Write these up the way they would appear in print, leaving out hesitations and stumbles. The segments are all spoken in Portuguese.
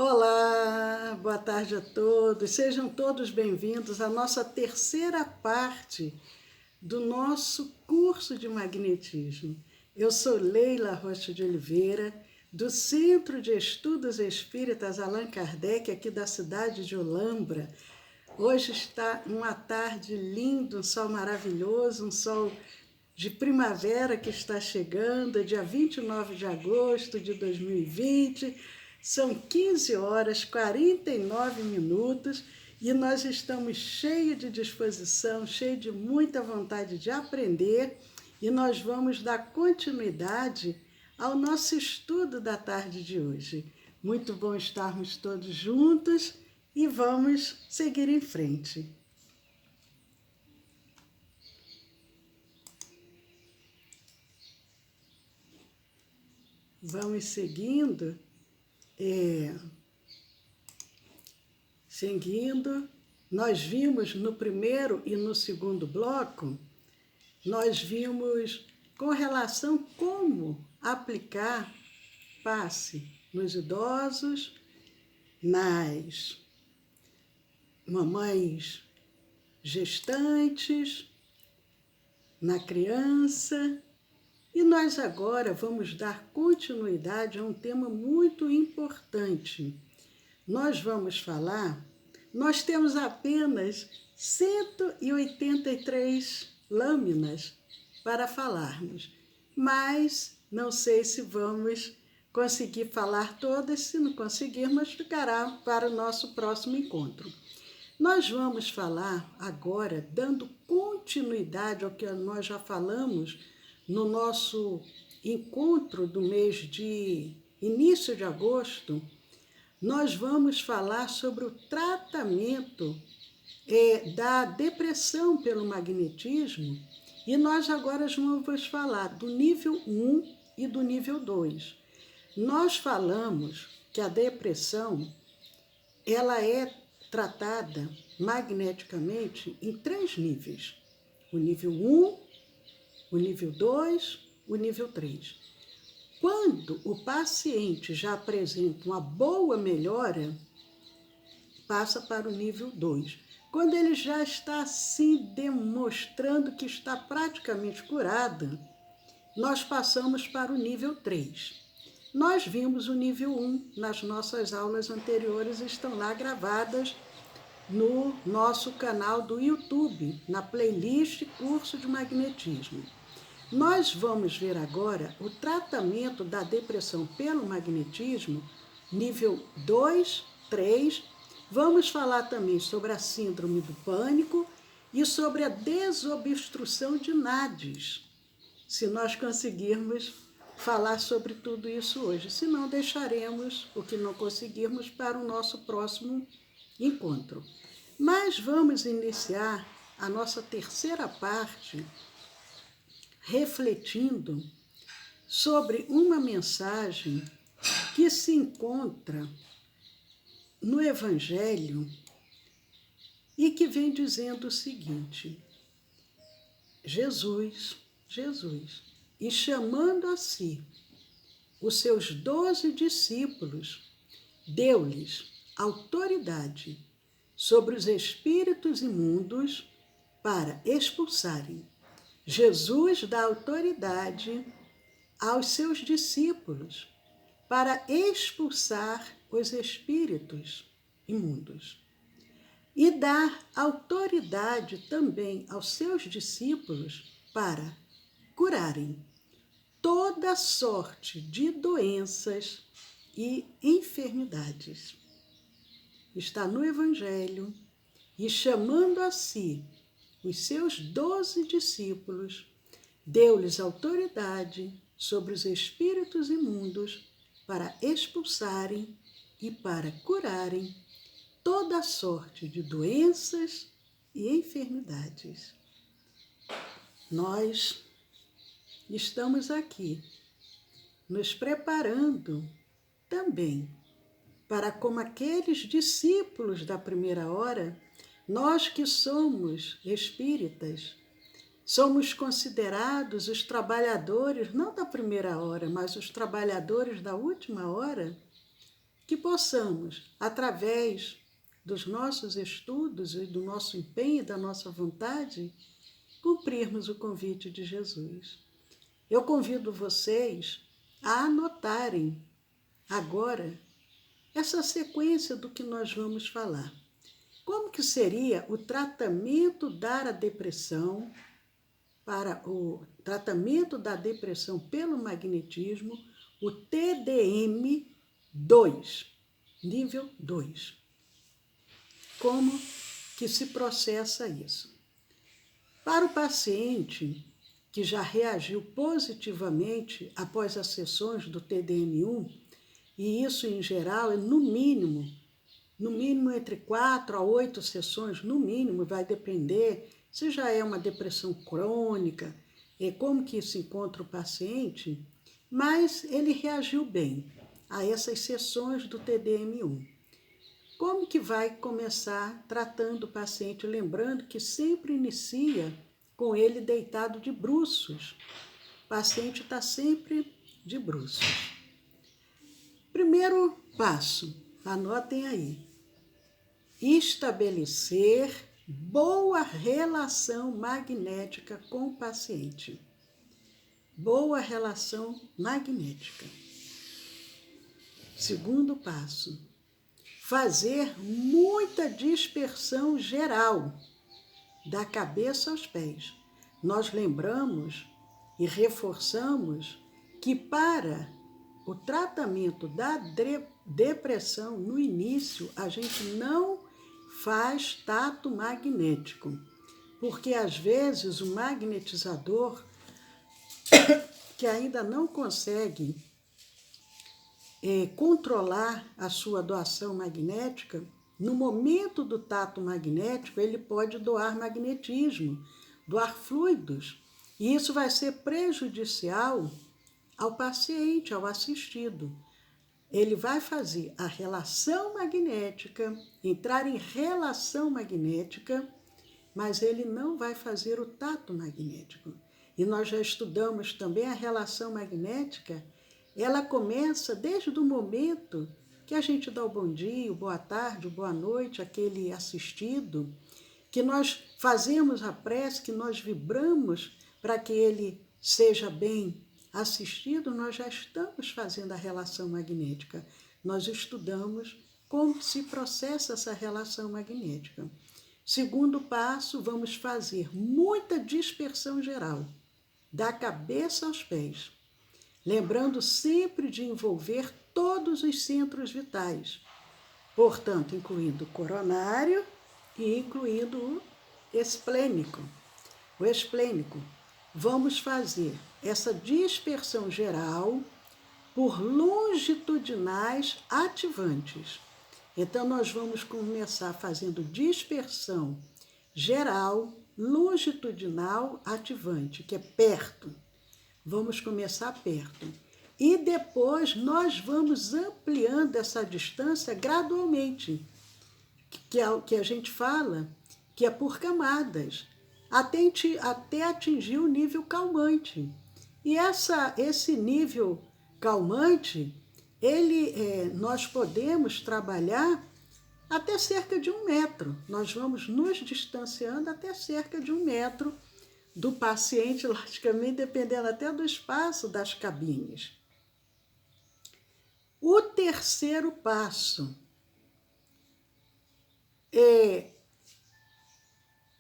Olá, boa tarde a todos. Sejam todos bem-vindos à nossa terceira parte do nosso curso de magnetismo. Eu sou Leila Rocha de Oliveira, do Centro de Estudos Espíritas Allan Kardec, aqui da cidade de Olambra. Hoje está uma tarde linda, um sol maravilhoso, um sol de primavera que está chegando, dia 29 de agosto de 2020. São 15 horas 49 minutos e nós estamos cheios de disposição, cheios de muita vontade de aprender e nós vamos dar continuidade ao nosso estudo da tarde de hoje. Muito bom estarmos todos juntos e vamos seguir em frente. Vamos seguindo. Nós vimos no primeiro e no segundo bloco, nós vimos com relação como aplicar passe nos idosos, nas mamães gestantes, na criança. E nós agora vamos dar continuidade a um tema muito importante. Nós vamos falar, nós temos apenas 183 lâminas para falarmos, mas não sei se vamos conseguir falar todas. Se não conseguirmos, ficará para o nosso próximo encontro. Nós vamos falar agora, dando continuidade ao que nós já falamos no nosso encontro do mês de início de agosto. Nós vamos falar sobre o tratamento da depressão pelo magnetismo e nós agora vamos falar do nível 1 e do nível 2. Nós falamos que a depressão ela é tratada magneticamente em 3 níveis. O nível 1, o nível 2, o nível 3. Quando o paciente já apresenta uma boa melhora, passa para o nível 2. Quando ele já está assim demonstrando que está praticamente curado, nós passamos para o nível 3. Nós vimos o nível 1 nas nossas aulas anteriores, estão lá gravadas no nosso canal do YouTube, na playlist Curso de Magnetismo. Nós vamos ver agora o tratamento da depressão pelo magnetismo, nível 2, 3. Vamos falar também sobre a síndrome do pânico e sobre a desobstrução de nádeos, se nós conseguirmos falar sobre tudo isso hoje. Se não, deixaremos o que não conseguirmos para o nosso próximo encontro. Mas vamos iniciar a nossa terceira parte refletindo sobre uma mensagem que se encontra no Evangelho e que vem dizendo o seguinte: Jesus, e chamando a si os seus 12 discípulos, deu-lhes autoridade sobre os espíritos imundos para expulsarem. Jesus dá autoridade aos seus discípulos para expulsar os espíritos imundos. E dá autoridade também aos seus discípulos para curarem toda sorte de doenças e enfermidades. Está no Evangelho, e chamando a si os seus 12 discípulos, deu-lhes autoridade sobre os espíritos imundos para expulsarem e para curarem toda sorte de doenças e enfermidades. Nós estamos aqui nos preparando também para, como aqueles discípulos da primeira hora, nós que somos espíritas, somos considerados os trabalhadores, não da primeira hora, mas os trabalhadores da última hora. que possamos, através dos nossos estudos e do nosso empenho e da nossa vontade, cumprirmos o convite de Jesus. Eu convido vocês a anotarem agora essa sequência do que nós vamos falar. Como que seria o tratamento da depressão, para o tratamento da depressão pelo magnetismo, o TDM 2, nível 2. Como que se processa isso? Para o paciente que já reagiu positivamente após as sessões do TDM1, e isso em geral é no mínimo entre 4 a 8 sessões, no mínimo, vai depender se já é uma depressão crônica, como que se encontra o paciente, mas ele reagiu bem a essas sessões do TDM1. Como que vai começar tratando o paciente? Lembrando que sempre inicia com ele deitado de bruços. O paciente está sempre de bruços. Primeiro passo, anotem aí. Estabelecer boa relação magnética com o paciente. Boa relação magnética. Segundo passo, fazer muita dispersão geral, da cabeça aos pés. Nós lembramos e reforçamos que para o tratamento da depressão, no início, a gente não faz tato magnético, porque às vezes o magnetizador que ainda não consegue controlar a sua doação magnética, no momento do tato magnético, ele pode doar magnetismo, doar fluidos, e isso vai ser prejudicial ao paciente, ao assistido. Ele vai fazer a relação magnética, entrar em relação magnética, mas ele não vai fazer o tato magnético. E nós já estudamos também a relação magnética, ela começa desde o momento que a gente dá o bom dia, o boa tarde, o boa noite, aquele assistido, que nós fazemos a prece, que nós vibramos para que ele seja bem assistido, nós já estamos fazendo a relação magnética. Nós estudamos como se processa essa relação magnética. Segundo passo, vamos fazer muita dispersão geral, da cabeça aos pés, lembrando sempre de envolver todos os centros vitais, portanto, incluindo o coronário e incluindo o esplênico. O esplênico. Vamos fazer essa dispersão geral por longitudinais ativantes. Então, nós vamos começar fazendo dispersão geral, longitudinal ativante, que é perto. Vamos começar perto. E depois nós vamos ampliando essa distância gradualmente, que é o que a gente fala, que é por camadas, até atingir o nível calmante. E esse nível calmante, nós podemos trabalhar até cerca de 1 metro. Nós vamos nos distanciando até cerca de 1 metro do paciente, logicamente, dependendo até do espaço das cabines. O terceiro passo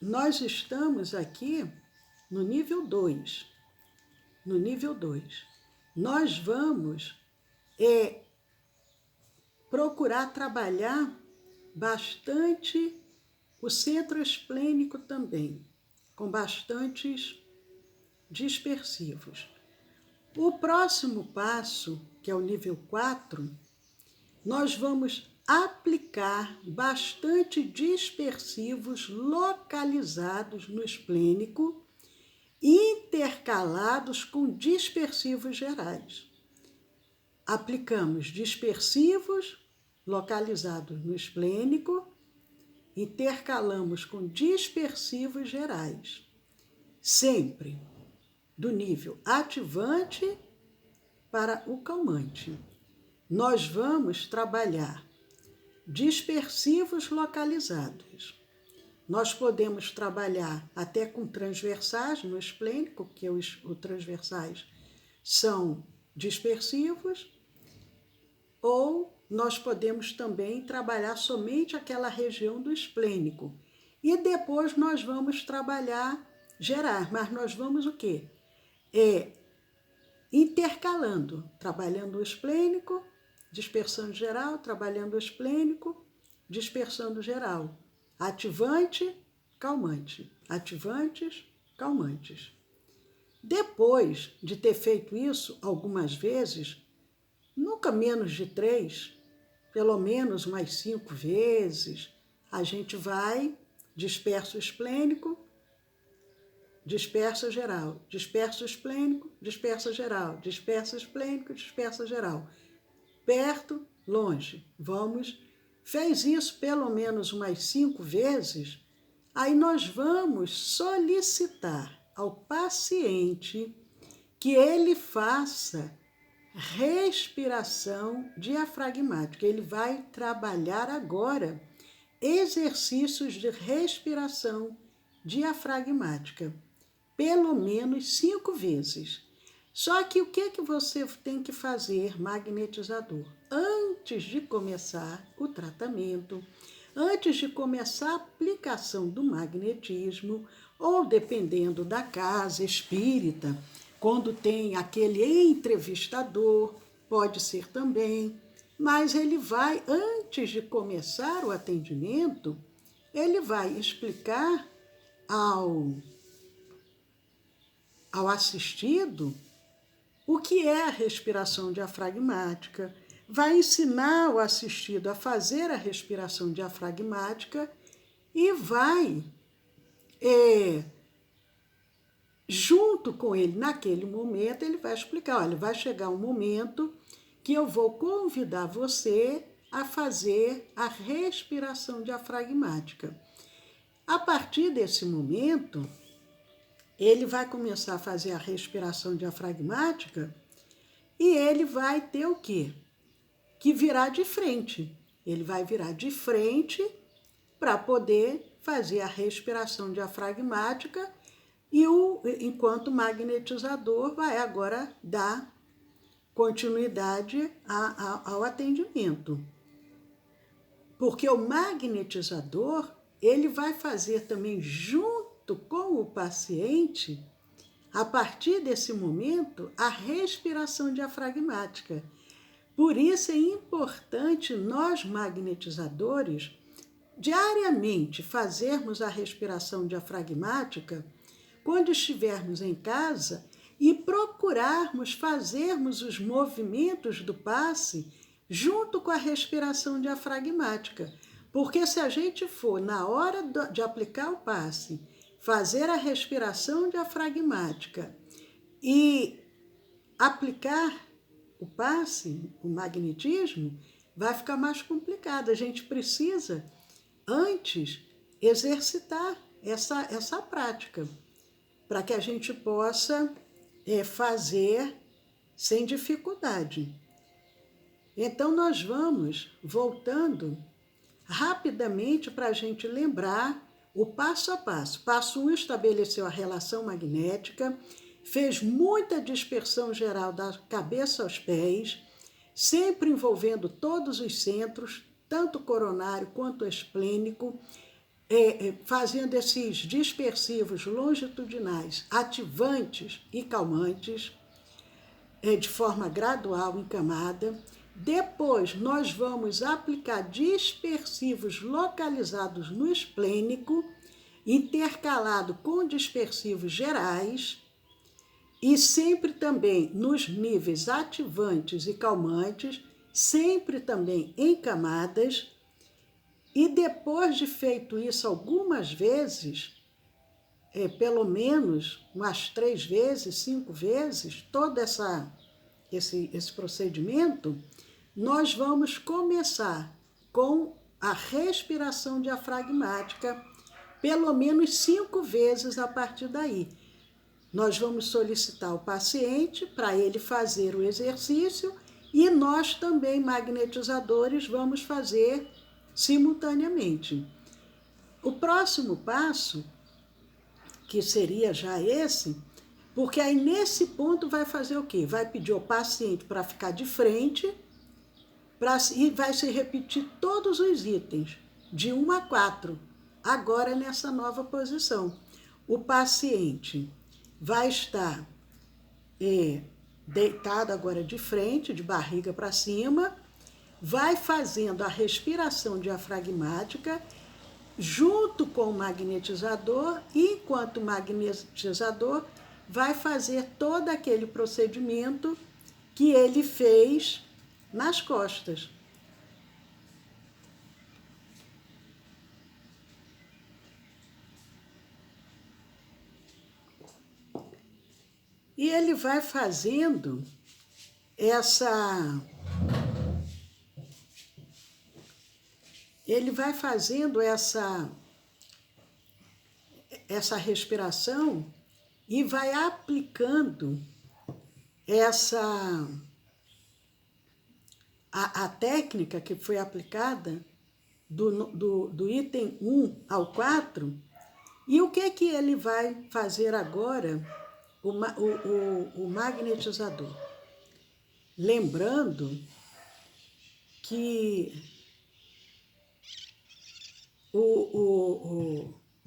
nós estamos aqui no nível 2. No nível 2. Nós vamos procurar trabalhar bastante o centro esplênico também, com bastantes dispersivos. O próximo passo, que é o nível 4, nós vamos aplicar bastante dispersivos localizados no esplênico, intercalados com dispersivos gerais. Aplicamos dispersivos localizados no esplênico, intercalamos com dispersivos gerais, sempre do nível ativante para o calmante. nós vamos trabalhar dispersivos localizados. Nós podemos trabalhar até com transversais no esplênico, porque os transversais são dispersivos, ou nós podemos também trabalhar somente aquela região do esplênico. E depois nós vamos trabalhar gerais, mas nós vamos o quê? Intercalando, trabalhando o esplênico, dispersando geral, trabalhando o esplênico, dispersando geral. Ativante, calmante. Ativantes, calmantes. Depois de ter feito isso algumas vezes, nunca menos de 3, pelo menos mais 5 vezes, a gente vai, dispersa o esplênico, dispersa geral, dispersa o esplênico, dispersa geral, dispersa esplênico, dispersa geral. Perto, longe. Vamos. Fez isso pelo menos umas 5 vezes, aí nós vamos solicitar ao paciente que ele faça respiração diafragmática. Ele vai trabalhar agora exercícios de respiração diafragmática, pelo menos 5 vezes. Só que o que você tem que fazer, magnetizador? Antes de começar o tratamento, antes de começar a aplicação do magnetismo, ou dependendo da casa espírita, quando tem aquele entrevistador, pode ser também, mas ele vai, antes de começar o atendimento, ele vai explicar ao assistido o que é a respiração diafragmática, vai ensinar o assistido a fazer a respiração diafragmática e vai, junto com ele, naquele momento, ele vai explicar, olha, vai chegar um momento que eu vou convidar você a fazer a respiração diafragmática. A partir desse momento, ele vai começar a fazer a respiração diafragmática e ele vai ter o quê? Que virar de frente. Ele vai virar de frente para poder fazer a respiração diafragmática e enquanto o magnetizador vai agora dar continuidade ao atendimento. Porque o magnetizador, ele vai fazer também junto com o paciente, a partir desse momento, a respiração diafragmática. Por isso é importante nós, magnetizadores, diariamente fazermos a respiração diafragmática quando estivermos em casa e procurarmos fazermos os movimentos do passe junto com a respiração diafragmática. Porque se a gente for, na hora de aplicar o passe, fazer a respiração diafragmática e aplicar o passe, o magnetismo, vai ficar mais complicado. A gente precisa, antes, exercitar essa prática, para que a gente possa fazer sem dificuldade. Então, nós vamos voltando rapidamente para a gente lembrar o passo a passo. Passo 1, estabeleceu a relação magnética, fez muita dispersão geral da cabeça aos pés, sempre envolvendo todos os centros, tanto coronário quanto esplênico, fazendo esses dispersivos longitudinais, ativantes e calmantes, de forma gradual em camada. Depois, nós vamos aplicar dispersivos localizados no esplênico, intercalado com dispersivos gerais, e sempre também nos níveis ativantes e calmantes, sempre também em camadas. E depois de feito isso algumas vezes, pelo menos umas 3 vezes, 5 vezes, todo esse procedimento, nós vamos começar com a respiração diafragmática, pelo menos 5 vezes a partir daí. Nós vamos solicitar ao paciente para ele fazer o exercício E nós também, magnetizadores, vamos fazer simultaneamente. O próximo passo, que seria já esse, porque aí nesse ponto vai fazer o quê? Vai pedir ao paciente para ficar de frente e vai se repetir todos os itens, de 1 a 4, agora nessa nova posição. O paciente vai estar deitado agora de frente, de barriga para cima, vai fazendo a respiração diafragmática junto com o magnetizador, e enquanto o magnetizador vai fazer todo aquele procedimento que ele fez nas costas. E ele vai fazendo essa respiração e vai aplicando a técnica que foi aplicada do item 1 ao 4. E o que ele vai fazer agora, o magnetizador? Lembrando que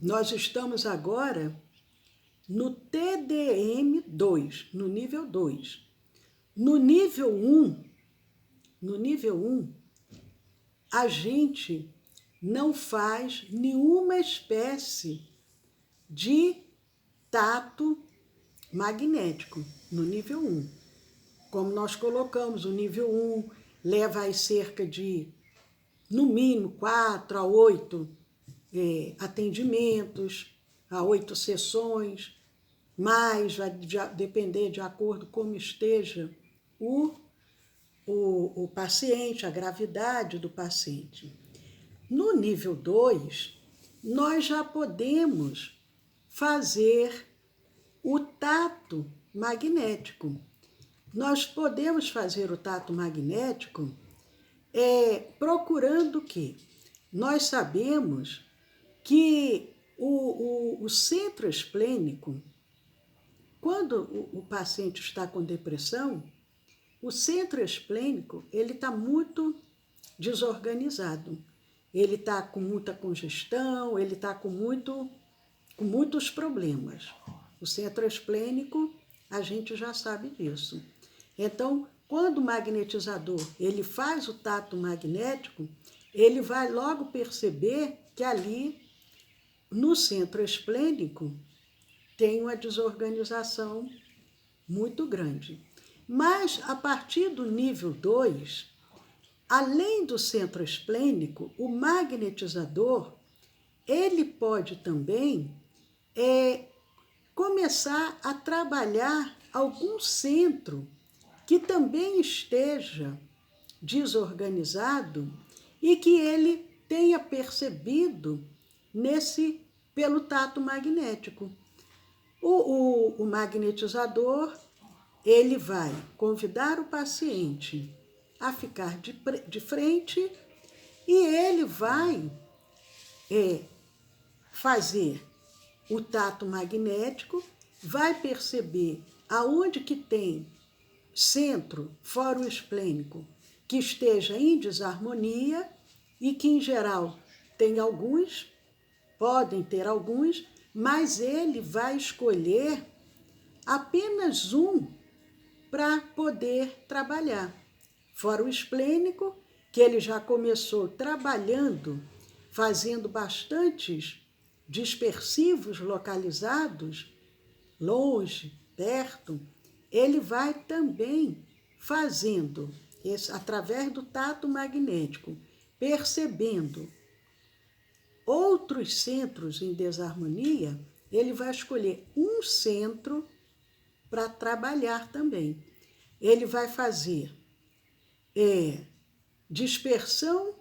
nós estamos agora no TDM2, no nível 2. No nível 1, a gente não faz nenhuma espécie de tato magnético, no nível 1. Como nós colocamos, o nível 1 leva aí cerca de, no mínimo, 4 a 8 atendimentos, a 8 sessões, mas vai depender de acordo como esteja o paciente, a gravidade do paciente. No nível 2, nós já podemos fazer o tato magnético. Nós podemos fazer o tato magnético procurando o quê? Nós sabemos que o centro esplênico, quando o paciente está com depressão, o centro esplênico ele está muito desorganizado. Ele está com muita congestão, ele está com muitos problemas. O centro esplênico, a gente já sabe disso. Então, quando o magnetizador ele faz o tato magnético, ele vai logo perceber que ali, no centro esplênico, tem uma desorganização muito grande. Mas, a partir do nível 2, além do centro esplênico, o magnetizador, ele pode também começar a trabalhar algum centro que também esteja desorganizado e que ele tenha percebido pelo tato magnético. O magnetizador, ele vai convidar o paciente a ficar de frente e ele vai fazer o tato magnético, vai perceber aonde que tem centro foro-esplênico que esteja em desarmonia e que, em geral, tem alguns, podem ter alguns, mas ele vai escolher apenas um para poder trabalhar. Foro-esplênico, que ele já começou trabalhando, fazendo bastantes dispersivos localizados, longe, perto, ele vai também fazendo, através do tato magnético, percebendo outros centros em desarmonia, ele vai escolher um centro para trabalhar também. Ele vai fazer dispersão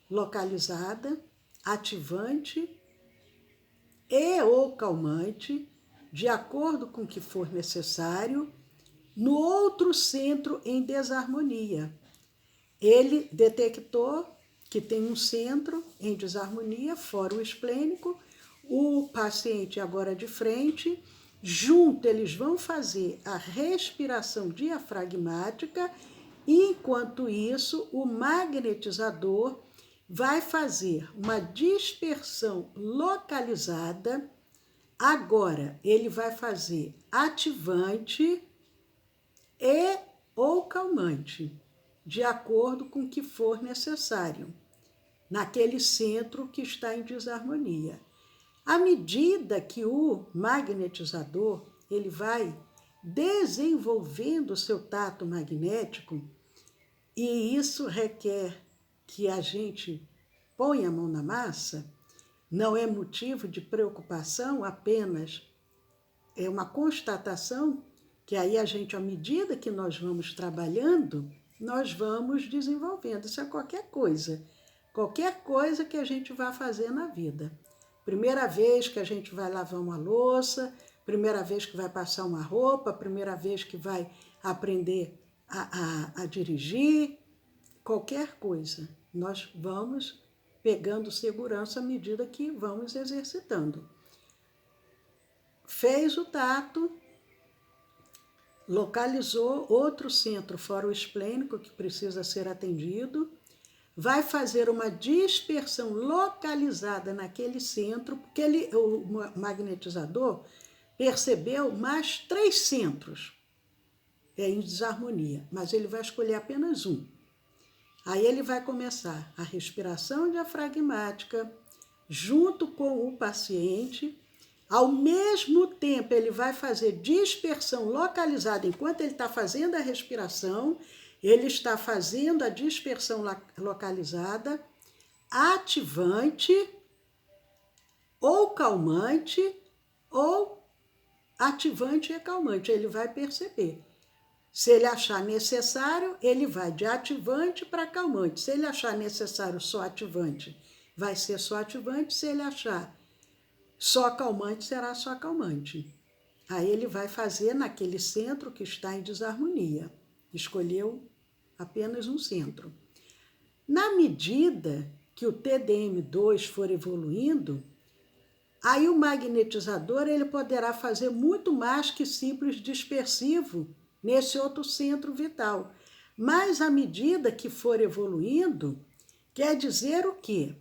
localizada, ativante e ou calmante, de acordo com o que for necessário, no outro centro em desarmonia. ele detectou que tem um centro em desarmonia, fora o esplênico, o paciente agora de frente, junto eles vão fazer a respiração diafragmática, e enquanto isso o magnetizador vai fazer uma dispersão localizada. Agora ele vai fazer ativante e ou calmante, de acordo com o que for necessário, naquele centro que está em desarmonia. À medida que o magnetizador ele vai desenvolvendo o seu tato magnético, e isso requer que a gente ponha a mão na massa, não é motivo de preocupação, apenas é uma constatação que aí a gente, à medida que nós vamos trabalhando, nós vamos desenvolvendo. Isso é qualquer coisa que a gente vai fazer na vida. Primeira vez que a gente vai lavar uma louça, primeira vez que vai passar uma roupa, primeira vez que vai aprender a dirigir, qualquer coisa, nós vamos pegando segurança à medida que vamos exercitando. Fez o tato, localizou outro centro fora o esplênico que precisa ser atendido, vai fazer uma dispersão localizada naquele centro, porque o magnetizador percebeu mais 3 centros em desarmonia, mas ele vai escolher apenas um. Aí ele vai começar a respiração diafragmática junto com o paciente. Ao mesmo tempo, ele vai fazer dispersão localizada. Enquanto ele está fazendo a respiração, ele está fazendo a dispersão localizada, ativante ou calmante, ou ativante e calmante. Ele vai perceber. Se ele achar necessário, ele vai de ativante para calmante. Se ele achar necessário só ativante, vai ser só ativante. Se ele achar só calmante, será só calmante. Aí ele vai fazer naquele centro que está em desarmonia. Escolheu apenas um centro. Na medida que o TDM2 for evoluindo, aí o magnetizador ele poderá fazer muito mais que simples dispersivo nesse outro centro vital. Mas à medida que for evoluindo, quer dizer o quê?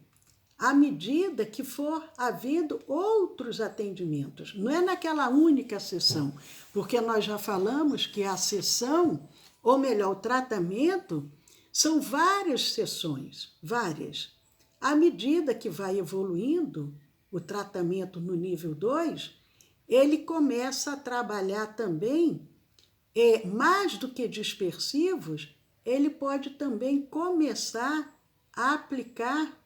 À medida que for havendo outros atendimentos. Não é naquela única sessão, porque nós já falamos que a sessão, ou melhor, o tratamento, são várias sessões, várias. À medida que vai evoluindo o tratamento no nível 2, ele começa a trabalhar também, mais do que dispersivos, ele pode também começar a aplicar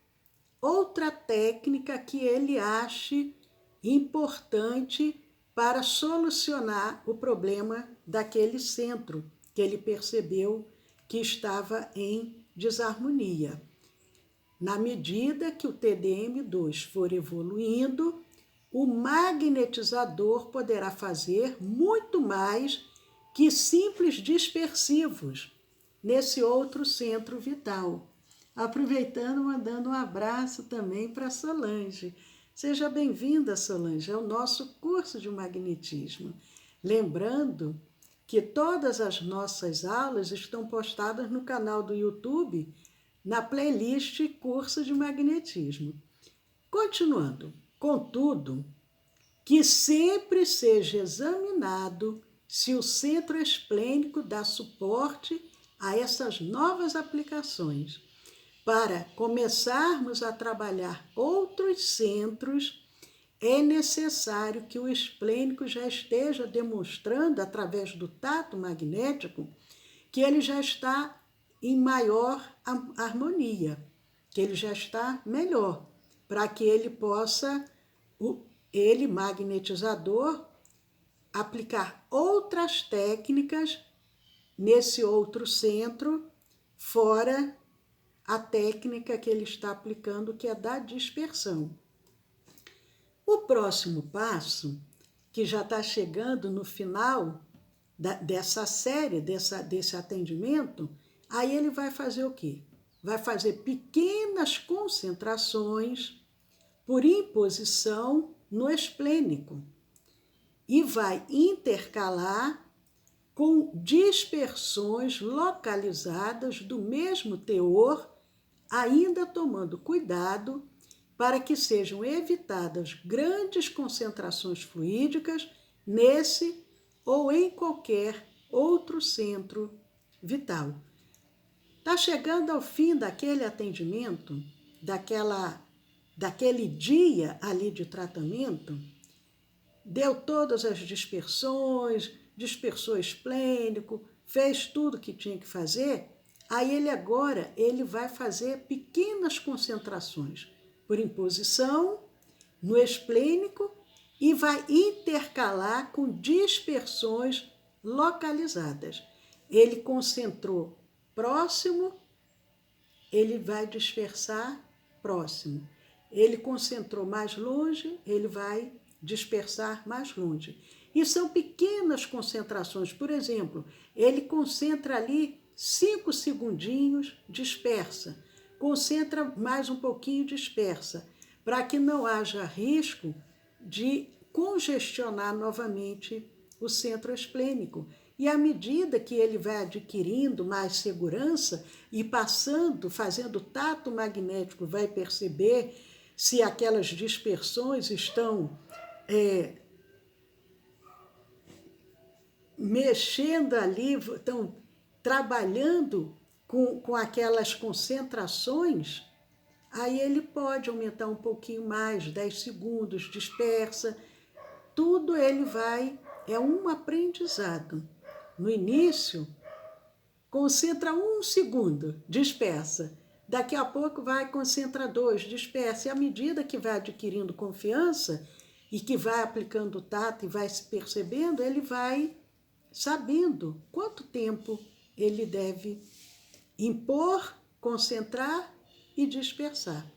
outra técnica que ele ache importante para solucionar o problema daquele centro que ele percebeu que estava em desarmonia. Na medida que o TDM2 for evoluindo, o magnetizador poderá fazer muito mais que simples dispersivos nesse outro centro vital. Aproveitando, mandando um abraço também para Solange. Seja bem-vinda, Solange, ao nosso curso de magnetismo. Lembrando que todas as nossas aulas estão postadas no canal do YouTube, na playlist Curso de Magnetismo. Continuando, contudo, que sempre seja examinado se o centro esplênico dá suporte a essas novas aplicações. Para começarmos a trabalhar outros centros, é necessário que o esplênico já esteja demonstrando, através do tato magnético, que ele já está em maior harmonia, que ele já está melhor, para que ele possa, ele magnetizador, aplicar outras técnicas nesse outro centro, fora a técnica que ele está aplicando, que é da dispersão. O próximo passo, que já está chegando no final dessa série, desse atendimento, Aí ele vai fazer o quê? Vai fazer pequenas concentrações por imposição no esplênico e vai intercalar com dispersões localizadas do mesmo teor, ainda tomando cuidado para que sejam evitadas grandes concentrações fluídicas nesse ou em qualquer outro centro vital. Está chegando ao fim daquele atendimento, daquele dia ali de tratamento, deu todas as dispersões, dispersou esplênico, fez tudo que tinha que fazer, aí ele vai fazer pequenas concentrações por imposição no esplênico e vai intercalar com dispersões localizadas. Ele concentrou próximo, ele vai dispersar próximo. Ele concentrou mais longe, ele vai dispersar mais longe. E são pequenas concentrações. Por exemplo, ele concentra ali 5 segundinhos, dispersa. Concentra mais um pouquinho, dispersa. Para que não haja risco de congestionar novamente o centro esplênico. E à medida que ele vai adquirindo mais segurança e fazendo tato magnético, vai perceber se aquelas dispersões estão mexendo ali, estão trabalhando com aquelas concentrações, aí ele pode aumentar um pouquinho mais, 10 segundos, dispersa. Tudo é um aprendizado. No início, concentra 1 segundo, dispersa. Daqui a pouco concentra 2, dispersa. E à medida que vai adquirindo confiança e que vai aplicando o tato e vai se percebendo, ele vai sabendo quanto tempo ele deve impor, concentrar e dispersar.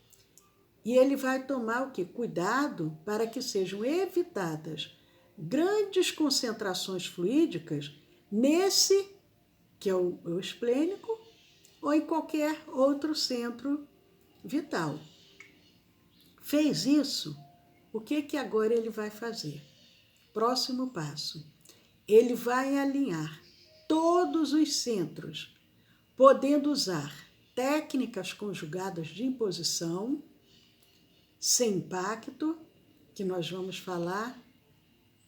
E ele vai tomar o quê? Cuidado para que sejam evitadas grandes concentrações fluídicas nesse, que é o esplênico, ou em qualquer outro centro vital. Fez isso, o que agora ele vai fazer? Próximo passo. Ele vai alinhar todos os centros, podendo usar técnicas conjugadas de imposição, sem impacto, que nós vamos falar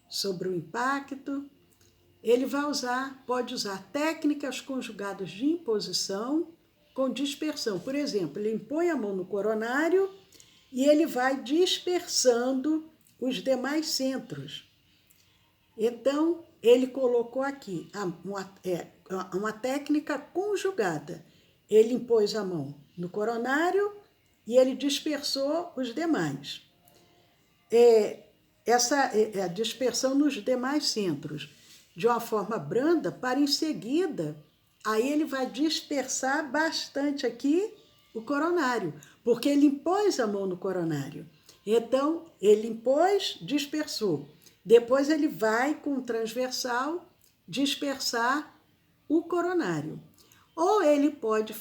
sobre o impacto. Ele pode usar técnicas conjugadas de imposição com dispersão. Por exemplo, ele impõe a mão no coronário e ele vai dispersando os demais centros. Então, ele colocou aqui uma técnica conjugada. Ele impôs a mão no coronário e ele dispersou os demais. Essa é a dispersão nos demais centros, de uma forma branda, para em seguida, aí ele vai dispersar bastante aqui o coronário, porque ele impôs a mão no coronário. Então, ele impôs, dispersou. Depois ele vai com o transversal dispersar o coronário. Ou ele pode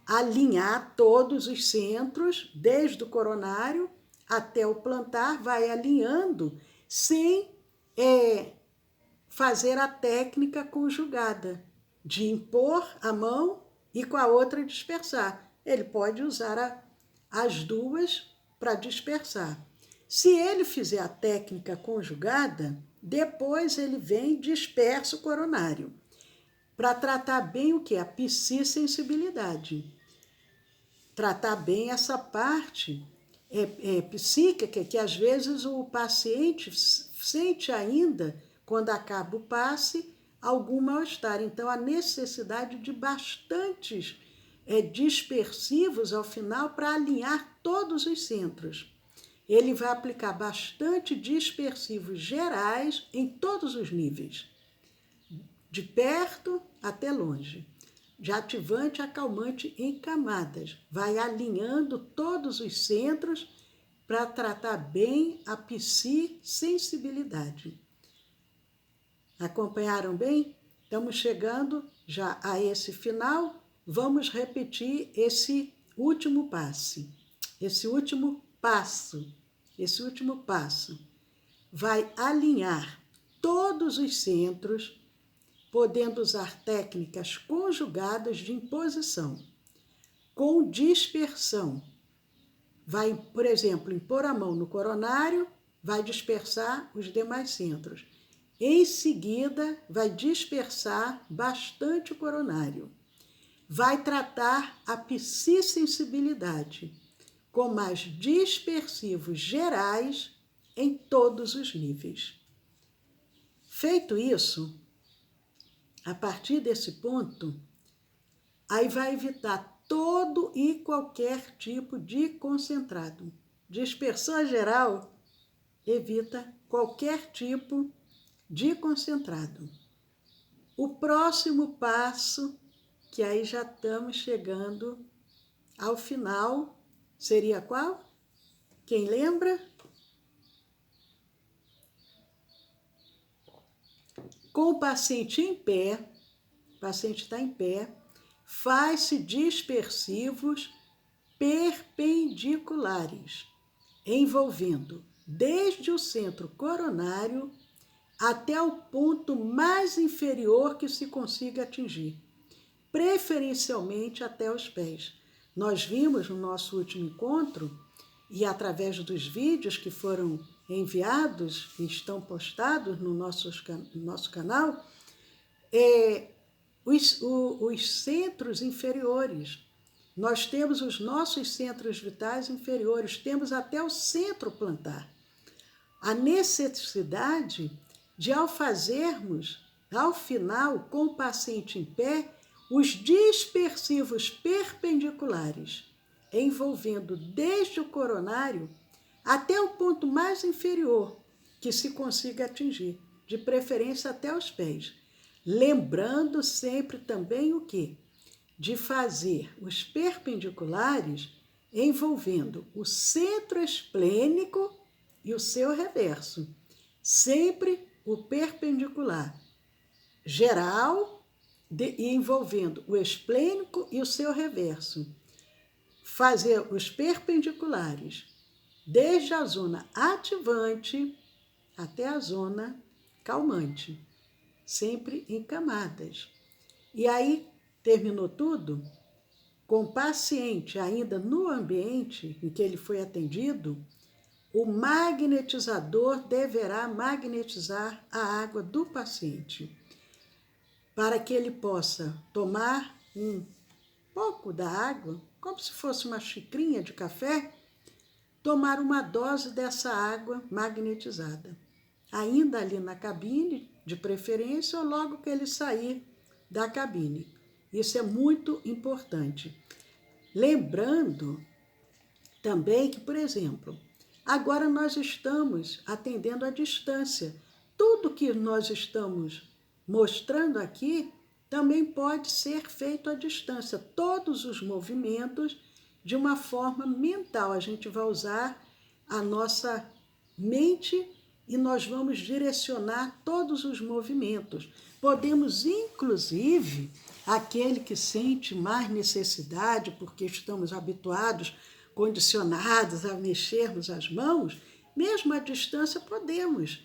alinhar todos os centros, desde o coronário até o plantar, vai alinhando sem fazer a técnica conjugada de impor a mão e com a outra dispersar. Ele pode usar as duas para dispersar. Se ele fizer a técnica conjugada, depois ele vem e dispersa o coronário, para tratar bem o que? A psissensibilidade. Tratar bem essa parte psíquica, que às vezes o paciente sente ainda, quando acaba o passe, algum mal-estar. Então, a necessidade de bastantes dispersivos ao final para alinhar todos os centros. Ele vai aplicar bastante dispersivos gerais em todos os níveis, de perto até longe, de ativante a calmante em camadas. Vai alinhando todos os centros para tratar bem a psissensibilidade. Acompanharam bem? Estamos chegando já a esse final, vamos repetir esse último passo. Esse último passo vai alinhar todos os centros, podendo usar técnicas conjugadas de imposição, com dispersão. Vai, por exemplo, impor a mão no coronário, vai dispersar os demais centros. Em seguida, vai dispersar bastante o coronário. Vai tratar a psissensibilidade, com mais dispersivos gerais em todos os níveis. Feito isso, a partir desse ponto, aí vai evitar todo e qualquer tipo de concentrado. Dispersão geral evita qualquer tipo de concentrado. O próximo passo, que aí já estamos chegando ao final, seria qual? Quem lembra? Com o paciente em pé, o paciente está em pé, faz-se dispersivos perpendiculares, envolvendo desde o centro coronário até o ponto mais inferior que se consiga atingir, preferencialmente até os pés. Nós vimos no nosso último encontro, e através dos vídeos que foram enviados e estão postados no nosso canal, os centros inferiores. Nós temos os nossos centros vitais inferiores, temos até o centro plantar. A necessidade de, ao fazermos, ao final, com o paciente em pé, os dispersivos perpendiculares, envolvendo desde o coronário até o ponto mais inferior que se consiga atingir, de preferência até os pés. Lembrando sempre também o quê? De fazer os perpendiculares envolvendo o centro esplênico e o seu reverso. Sempre o perpendicular geral e envolvendo o esplênico e o seu reverso. Fazer os perpendiculares desde a zona ativante até a zona calmante, sempre em camadas. E aí, terminou tudo? Com o paciente ainda no ambiente em que ele foi atendido, o magnetizador deverá magnetizar a água do paciente, para que ele possa tomar um pouco da água, como se fosse uma xicrinha de café, tomar uma dose dessa água magnetizada, ainda ali na cabine, de preferência, ou logo que ele sair da cabine. Isso é muito importante. Lembrando também que, por exemplo, agora nós estamos atendendo à distância. Tudo que nós estamos mostrando aqui também pode ser feito à distância. Todos os movimentos de uma forma mental. A gente vai usar a nossa mente e nós vamos direcionar todos os movimentos. Podemos, inclusive, aquele que sente mais necessidade, porque estamos habituados, condicionados a mexermos as mãos, mesmo à distância podemos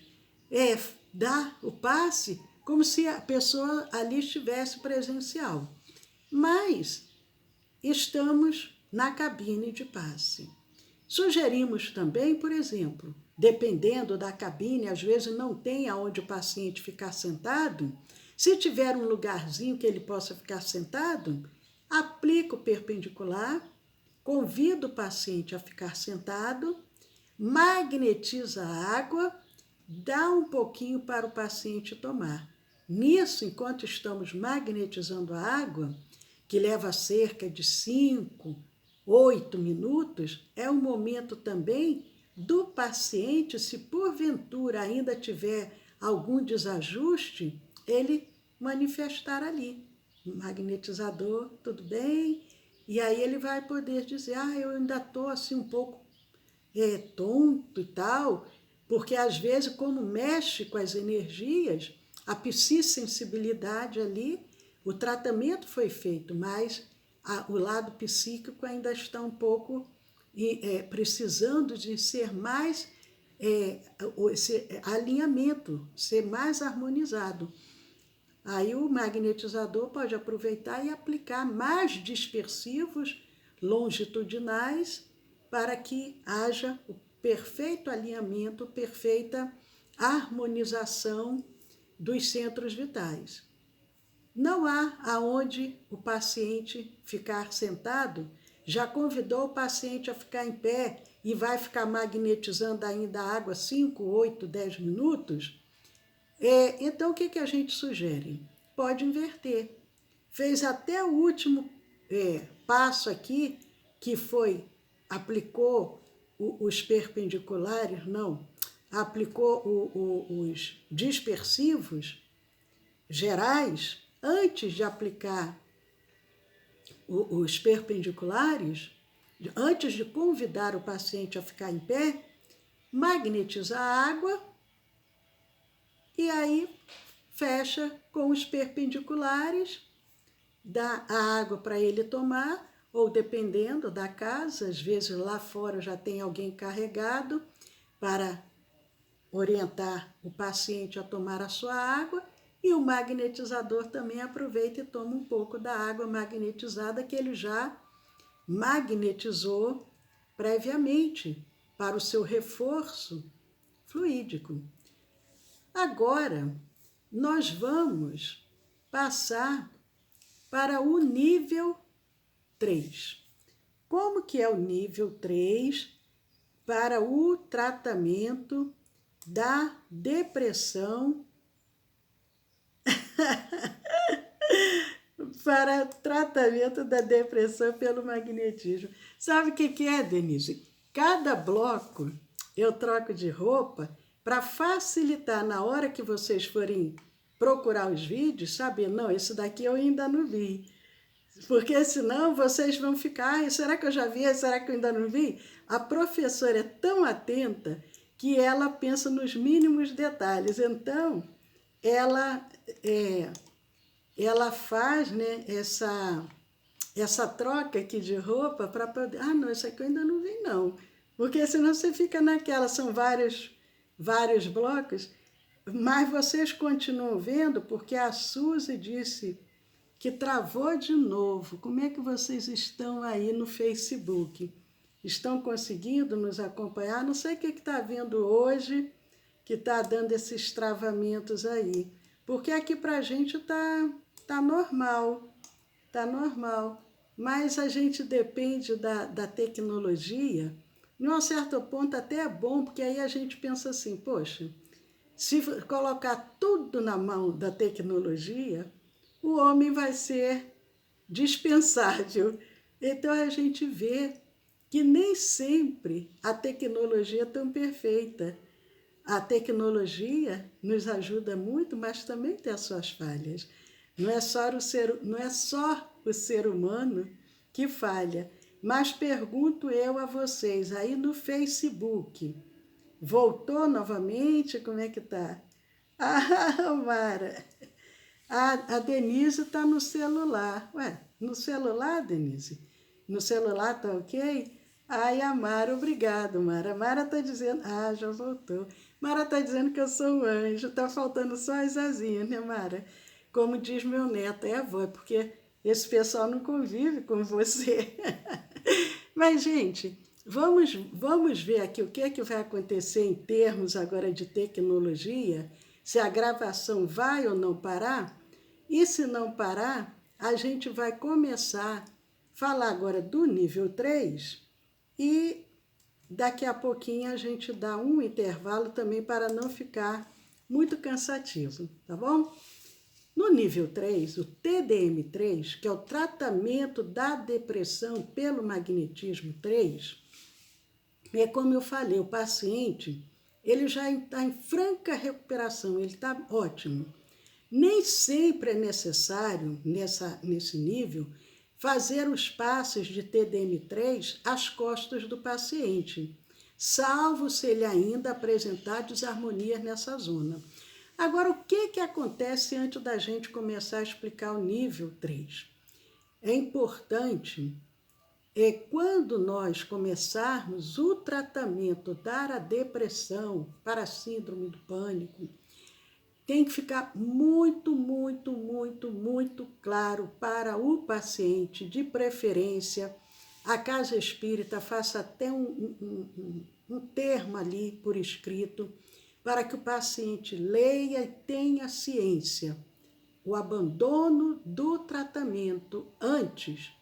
dar o passe como se a pessoa ali estivesse presencial. Mas estamos na cabine de passe. Sugerimos também, por exemplo, dependendo da cabine, às vezes não tem aonde o paciente ficar sentado, se tiver um lugarzinho que ele possa ficar sentado, aplica o perpendicular, convida o paciente a ficar sentado, magnetiza a água, dá um pouquinho para o paciente tomar. Nisso, enquanto estamos magnetizando a água, que leva cerca de 5, 8 minutos, é o momento também do paciente, se porventura ainda tiver algum desajuste, ele manifestar ali. O magnetizador, tudo bem? E aí ele vai poder dizer, eu ainda estou assim um pouco tonto e tal, porque às vezes, como mexe com as energias, a psissensibilidade ali, O tratamento foi feito, mas o lado psíquico ainda está um pouco precisando de ser mais, esse alinhamento, ser mais harmonizado. Aí o magnetizador pode aproveitar e aplicar mais dispersivos longitudinais para que haja o perfeito alinhamento, perfeita harmonização dos centros vitais. Não há aonde o paciente ficar sentado, já convidou o paciente a ficar em pé e vai ficar magnetizando ainda a água 5, 8, 10 minutos? Então, o que a gente sugere? Pode inverter. Fez até o último passo aqui, que foi, aplicou os perpendiculares, não, aplicou os dispersivos gerais, antes de aplicar os perpendiculares, antes de convidar o paciente a ficar em pé, magnetiza a água e aí fecha com os perpendiculares, dá a água para ele tomar, ou dependendo da casa, às vezes lá fora já tem alguém carregado para orientar o paciente a tomar a sua água, e o magnetizador também aproveita e toma um pouco da água magnetizada que ele já magnetizou previamente para o seu reforço fluídico. Agora, nós vamos passar para o nível 3. Como que é o nível 3 para o tratamento da depressão? Para tratamento da depressão pelo magnetismo. Sabe o que é, Denise? Cada bloco eu troco de roupa para facilitar na hora que vocês forem procurar os vídeos, saber, não, esse daqui eu ainda não vi. Porque senão vocês vão ficar, será que eu já vi? Será que eu ainda não vi? A professora é tão atenta que ela pensa nos mínimos detalhes. Então, ela faz, né, essa troca aqui de roupa para poder... Ah, não, isso aqui eu ainda não vi, não. Porque senão você fica naquela, são vários blocos, mas vocês continuam vendo, porque a Suzy disse que travou de novo. Como é que vocês estão aí no Facebook? Estão conseguindo nos acompanhar? Não sei o que está vendo hoje que está dando esses travamentos aí. Porque aqui para a gente tá normal, tá normal. Mas a gente depende da tecnologia. Em um certo ponto até é bom, porque aí a gente pensa assim, poxa, se colocar tudo na mão da tecnologia, o homem vai ser dispensável. Então a gente vê que nem sempre a tecnologia é tão perfeita. A tecnologia nos ajuda muito, mas também tem as suas falhas. Não é só o ser humano que falha. Mas pergunto eu a vocês, aí no Facebook, voltou novamente? Como é que tá? Ah, Mara, a Denise está no celular. Ué, no celular, Denise? No celular tá ok? Ai, a Mara, obrigado, Mara. Mara está dizendo... Ah, já voltou. Mara está dizendo que eu sou um anjo. Está faltando só as asinhas, né, Mara? Como diz meu neto, é avó, porque esse pessoal não convive com você. Mas, gente, vamos ver aqui o que é que vai acontecer em termos agora de tecnologia, se a gravação vai ou não parar. E se não parar, a gente vai começar a falar agora do nível 3 e daqui a pouquinho a gente dá um intervalo também para não ficar muito cansativo, tá bom? No nível 3, o TDM3, que é o tratamento da depressão pelo magnetismo 3, é como eu falei, o paciente ele já está em franca recuperação, ele está ótimo. Nem sempre é necessário, nesse nível, fazer os passos de TDM3 às costas do paciente, salvo se ele ainda apresentar desarmonias nessa zona. Agora, o que acontece antes da gente começar a explicar o nível 3? É importante, quando nós começarmos o tratamento da depressão para a síndrome do pânico, tem que ficar muito, muito, muito, muito claro para o paciente, de preferência, a casa espírita faça até um termo ali por escrito, para que o paciente leia e tenha ciência. O abandono do tratamento antes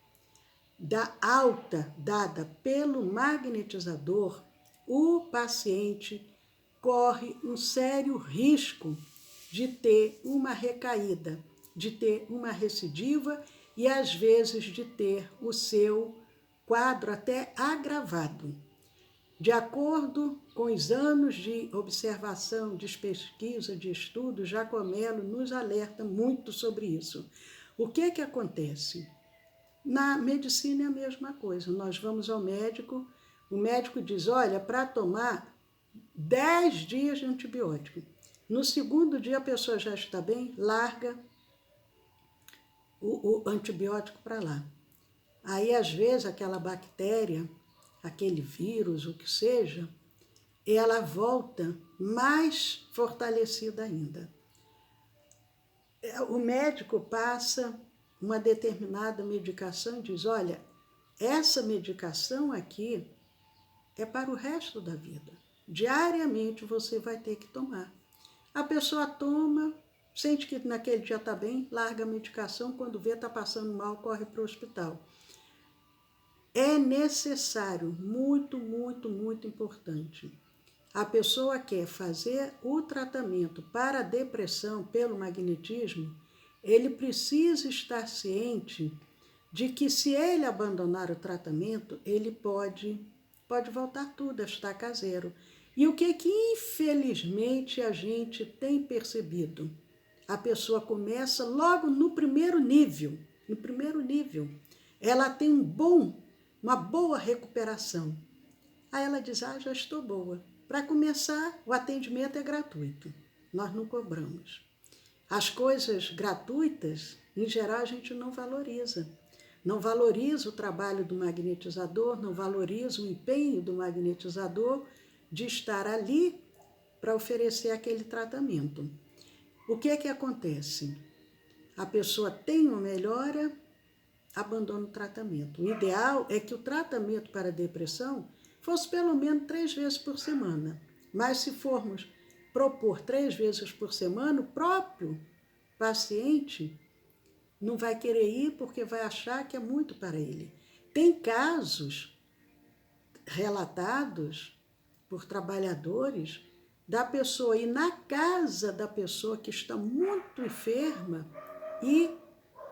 da alta dada pelo magnetizador, o paciente corre um sério risco de ter uma recaída, de ter uma recidiva e, às vezes, de ter o seu quadro até agravado. De acordo com os anos de observação, de pesquisa, de estudo, Jacomelo nos alerta muito sobre isso. O que acontece? Na medicina é a mesma coisa. Nós vamos ao médico, o médico diz, olha, para tomar 10 dias de antibiótico. No segundo dia a pessoa já está bem, larga o antibiótico para lá. Aí, às vezes, aquela bactéria, aquele vírus, o que seja, ela volta mais fortalecida ainda. O médico passa uma determinada medicação e diz, olha, essa medicação aqui é para o resto da vida. Diariamente você vai ter que tomar. A pessoa toma, sente que naquele dia está bem, larga a medicação, quando vê está passando mal, corre para o hospital. É necessário, muito, muito, muito importante. A pessoa quer fazer o tratamento para a depressão pelo magnetismo, ele precisa estar ciente de que se ele abandonar o tratamento, ele pode voltar tudo, a estaca zero. E o que infelizmente a gente tem percebido? A pessoa começa logo no primeiro nível, ela tem uma boa recuperação. Aí ela diz, já estou boa. Para começar, o atendimento é gratuito, nós não cobramos. As coisas gratuitas, em geral, a gente não valoriza. Não valoriza o trabalho do magnetizador, não valoriza o empenho do magnetizador de estar ali para oferecer aquele tratamento. O que acontece? A pessoa tem uma melhora, abandona o tratamento. O ideal é que o tratamento para a depressão fosse pelo menos 3 vezes por semana. Mas se formos propor 3 vezes por semana, o próprio paciente não vai querer ir porque vai achar que é muito para ele. Tem casos relatados por trabalhadores da pessoa ir na casa da pessoa que está muito enferma e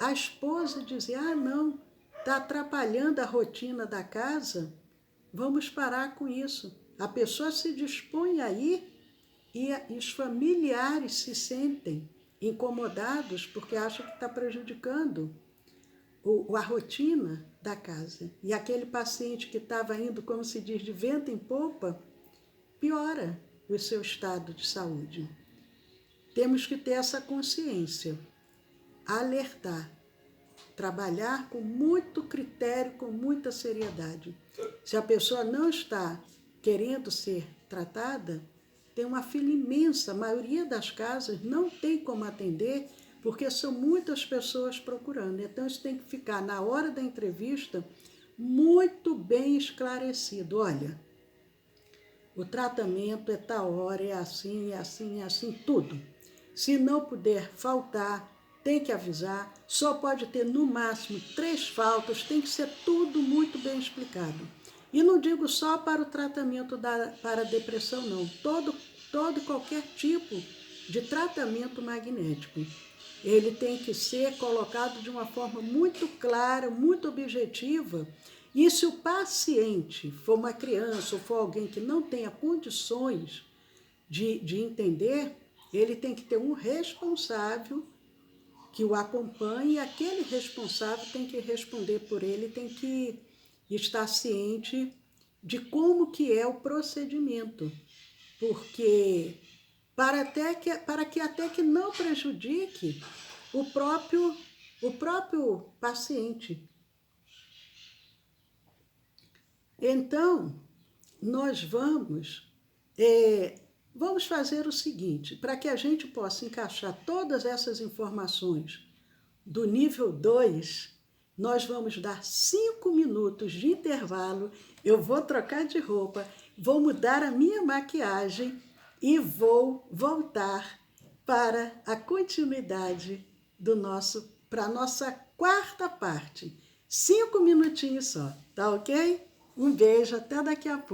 a esposa dizer, não, está atrapalhando a rotina da casa, vamos parar com isso. A pessoa se dispõe a ir e os familiares se sentem incomodados porque acham que está prejudicando a rotina da casa. E aquele paciente que estava indo, como se diz, de vento em popa, piora o seu estado de saúde. Temos que ter essa consciência, alertar, trabalhar com muito critério, com muita seriedade. Se a pessoa não está querendo ser tratada, tem uma fila imensa, a maioria das casas não tem como atender, porque são muitas pessoas procurando. Então, isso tem que ficar, na hora da entrevista, muito bem esclarecido. Olha, o tratamento é tal hora, é assim, é assim, é assim, tudo. Se não puder faltar, tem que avisar, só pode ter no máximo 3 faltas, tem que ser tudo muito bem explicado. E não digo só para o tratamento para a depressão, não. Todo e qualquer tipo de tratamento magnético. Ele tem que ser colocado de uma forma muito clara, muito objetiva. E se o paciente for uma criança ou for alguém que não tenha condições de entender, ele tem que ter um responsável que o acompanhe, e aquele responsável tem que responder por ele, tem que estar ciente de como que é o procedimento, porque para que até que não prejudique o próprio paciente. Então, nós vamos fazer o seguinte, para que a gente possa encaixar todas essas informações do nível 2, nós vamos dar 5 minutos de intervalo, eu vou trocar de roupa, vou mudar a minha maquiagem e vou voltar para a continuidade para a nossa quarta parte. 5 minutinhos só, tá ok? Um beijo, até daqui a pouco.